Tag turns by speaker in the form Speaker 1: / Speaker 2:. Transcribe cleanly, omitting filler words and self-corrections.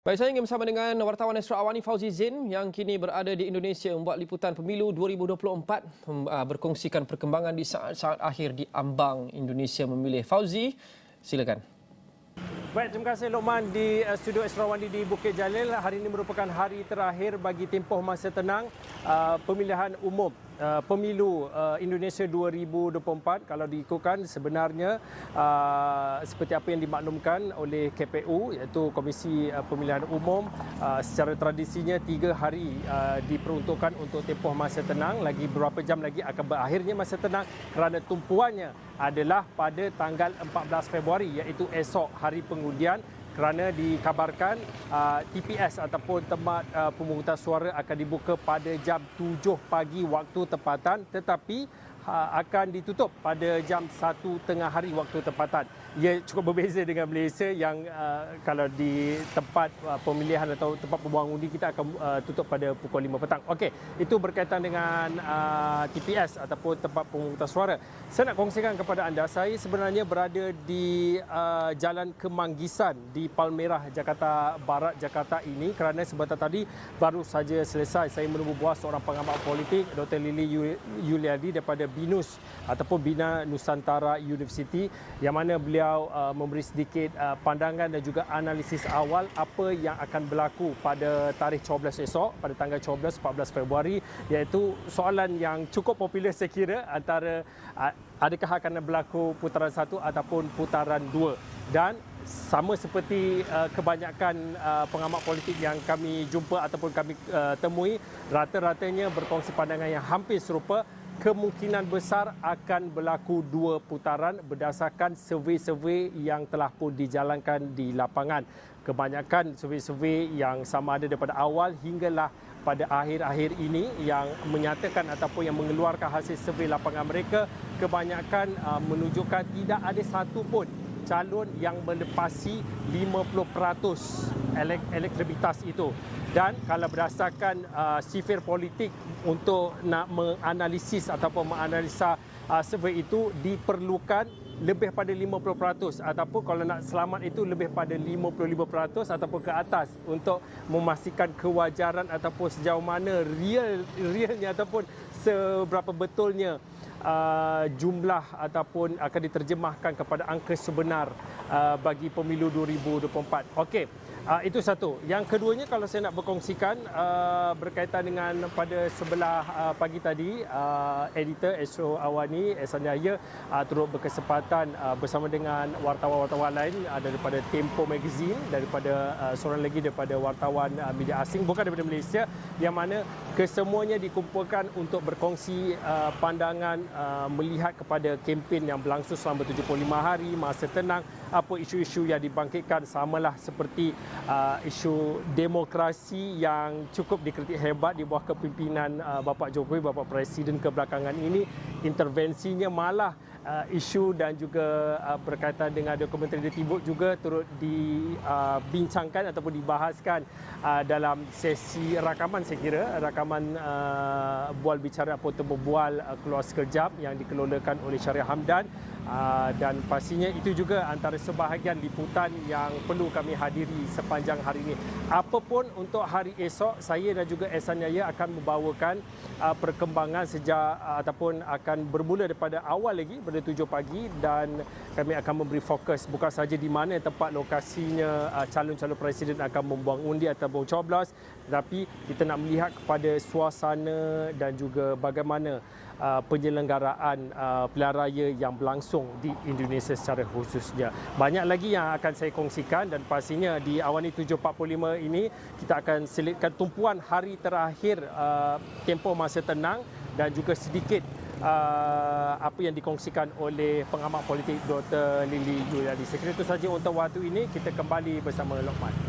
Speaker 1: Baik, saya ingin bersama dengan wartawan Astro Awani Fauzi Zain yang kini berada di Indonesia membuat liputan pemilu 2024, berkongsikan perkembangan di saat-saat akhir di ambang Indonesia memilih. Fauzi, silakan.
Speaker 2: Baik, terima kasih Lokman di studio Astro Awani di Bukit Jalil. Hari ini merupakan hari terakhir bagi tempoh masa tenang pemilihan umum pemilu Indonesia 2024. Kalau diikutkan sebenarnya seperti apa yang dimaklumkan oleh KPU iaitu Komisi Pemilihan Umum, secara tradisinya 3 hari diperuntukkan untuk tempoh masa tenang. Lagi beberapa jam lagi akan berakhirnya masa tenang kerana tumpuannya adalah pada tanggal 14 Februari iaitu esok hari pengundian, kerana dikabarkan TPS ataupun tempat pemungutan suara akan dibuka pada jam 7 pagi waktu tempatan, tetapi akan ditutup pada jam 1 tengah hari waktu tempatan. Ia cukup berbeza dengan Malaysia yang kalau di tempat pemilihan atau tempat pembuangan undi kita akan tutup pada pukul 5 petang. Okey, itu berkaitan dengan TPS ataupun tempat pemungutan suara. Saya nak kongsikan kepada anda, saya sebenarnya berada di Jalan Kemanggisan di Palmerah, Jakarta Barat, Jakarta ini kerana sebentar tadi baru saja selesai saya menunggu buah seorang pengamat politik, Dr. Lily Yuliadi daripada BINUS ataupun Bina Nusantara University, yang mana beliau memberi sedikit pandangan dan juga analisis awal apa yang akan berlaku pada tarikh 12 esok, pada tanggal 12-14 Februari, iaitu soalan yang cukup popular saya kira antara adakah akan berlaku putaran 1 ataupun putaran 2. Dan sama seperti kebanyakan pengamat politik yang kami jumpa ataupun kami temui, rata-ratanya berkongsi pandangan yang hampir serupa. Kemungkinan besar akan berlaku 2 putaran berdasarkan survey-survey yang telah pun dijalankan di lapangan. Kebanyakan survey-survey yang sama ada daripada awal hinggalah pada akhir-akhir ini yang menyatakan ataupun yang mengeluarkan hasil survey lapangan mereka, kebanyakan menunjukkan tidak ada satu pun calon yang melepasi 50% elektabilitas itu. Dan kalau berdasarkan sifir politik untuk nak menganalisis ataupun menganalisa survey itu, diperlukan lebih pada 50% ataupun kalau nak selamat itu lebih pada 55% ataupun ke atas untuk memastikan kewajaran ataupun sejauh mana realnya ataupun seberapa betulnya jumlah ataupun akan diterjemahkan kepada angka sebenar bagi pemilu 2024. Okey, itu satu. Yang keduanya kalau saya nak berkongsikan berkaitan dengan pada sebelah pagi tadi, editor Astro Awani Ehsan Yahya turut berkesempatan bersama dengan wartawan-wartawan lain daripada Tempo Magazine, daripada seorang lagi daripada wartawan media asing bukan daripada Malaysia, yang mana kesemuanya dikumpulkan untuk berkongsi pandangan melihat kepada kempen yang berlangsung selama 75 hari masa tenang, apa isu-isu yang dibangkitkan, samalah seperti isu demokrasi yang cukup dikritik hebat di bawah kepimpinan Bapak Jokowi, Bapak Presiden kebelakangan ini. Intervensinya malah isu dan juga berkaitan dengan dokumentari di Tibuk juga turut dibincangkan ataupun dibahaskan dalam sesi rakaman, saya kira rakaman bual bicara atau berbual keluar sekejap yang dikelolakan oleh Syariah Hamdan, dan pastinya itu juga antara sebahagian liputan yang perlu kami hadiri sepanjang hari ini. Apapun untuk hari esok, saya dan juga Ehsan Yahya akan membawakan perkembangan sejak ataupun akan bermula daripada awal lagi pada 7 pagi, dan kami akan memberi fokus bukan sahaja di mana tempat lokasinya calon-calon presiden akan membuang undi atau coblos, tetapi kita nak melihat kepada suasana dan juga bagaimana penyelenggaraan pilihan raya yang berlangsung di Indonesia secara khususnya. Banyak lagi yang akan saya kongsikan, dan pastinya di Awani 7.45 ini kita akan selitkan tumpuan hari terakhir tempoh masa tenang dan juga sedikit apa yang dikongsikan oleh pengamat politik Dr. Lily Yuliadi. Saya kira itu saja untuk waktu ini. Kita kembali bersama Lokman.